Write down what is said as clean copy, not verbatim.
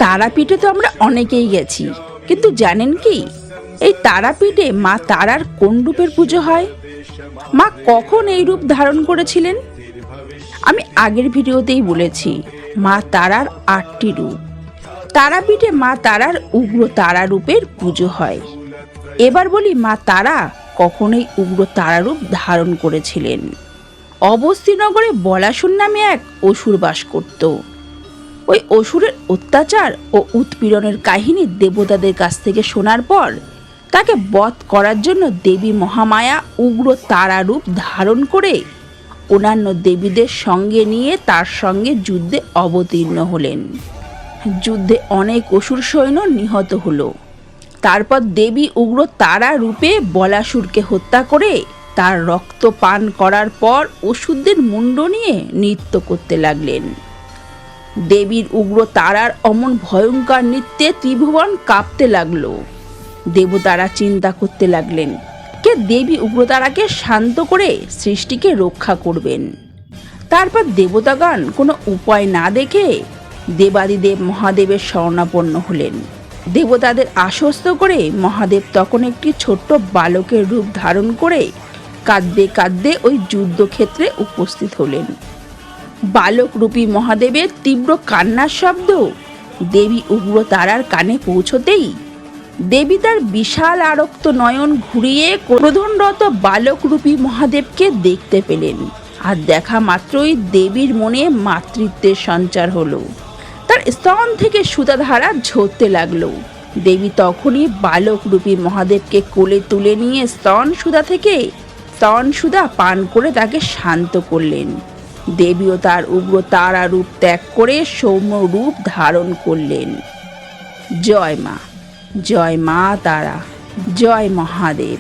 তারাপীঠে তো আমরা অনেকেই গেছি, কিন্তু জানেন কি এই তারাপীঠে মা তারার কোন রূপের পুজো হয়? মা কখন এই রূপ ধারণ করেছিলেন? আমি আগের ভিডিওতেই বলেছি, মা তারার ৮টি রূপ। তারাপীঠে মা তারার উগ্র তারা রূপের পুজো হয়। এবার বলি মা তারা কখন এই উগ্র তারা রূপ ধারণ করেছিলেন। অবস্তিনগরে বলাসুর নামে এক অসুর বাস করত। ওই অসুরের অত্যাচার ও উৎপীড়নের কাহিনী দেবতাদের কাছ থেকে শোনার পর তাকে বধ করার জন্য দেবী মহামায়া উগ্র তারা রূপ ধারণ করে অন্যান্য দেবীদের সঙ্গে নিয়ে তার সঙ্গে যুদ্ধে অবতীর্ণ হলেন। যুদ্ধে অনেক অসুর সৈন্য নিহত হলো। তারপর দেবী উগ্র তারা রূপে বলাসুরকে হত্যা করে তার রক্ত পান করার পর অসুরদের মুন্ড নিয়ে নৃত্য করতে লাগলেন। দেবীর উগ্র তারার অমন ভয়ঙ্কর নৃত্যে ত্রিভুবন কাঁপতে লাগলো। দেবতারা চিন্তা করতে লাগলেন কে দেবী উগ্রতারাকে শান্ত করে সৃষ্টিকে রক্ষা করবেন। তারপর দেবতাগণ কোনো উপায় না দেখে দেবাদিদেব মহাদেবের শরণাপন্ন হলেন। দেবতাদের আশ্বস্ত করে মহাদেব তখন একটি ছোট্ট বালকের রূপ ধারণ করে কাঁদতে কাঁদতে ওই যুদ্ধক্ষেত্রে উপস্থিত হলেন। বালক রূপী মহাদেবের তীব্র কান্নার শব্দ দেবী উগ্র তারার কানে পৌঁছতেই দেবী তার বিশাল আরক্ত নয়ন ঘুরিয়ে ক্রোধনরত বালক রূপী মহাদেবকে দেখতে পেলেন। আর দেখা মাত্রই দেবীর মনে মাতৃত্বের সঞ্চার হলো। তার স্তন থেকে সুতাধারা ঝরতে লাগলো। দেবী তখনই বালক রূপী মহাদেবকে কোলে তুলে নিয়ে স্তন সুধা পান করে তাকে শান্ত করলেন। দেবীও তার উগ্র তারা রূপ ত্যাগ করে সৌম্য রূপ ধারণ করলেন। জয় মা, জয় মা তারা, জয় মহাদেব।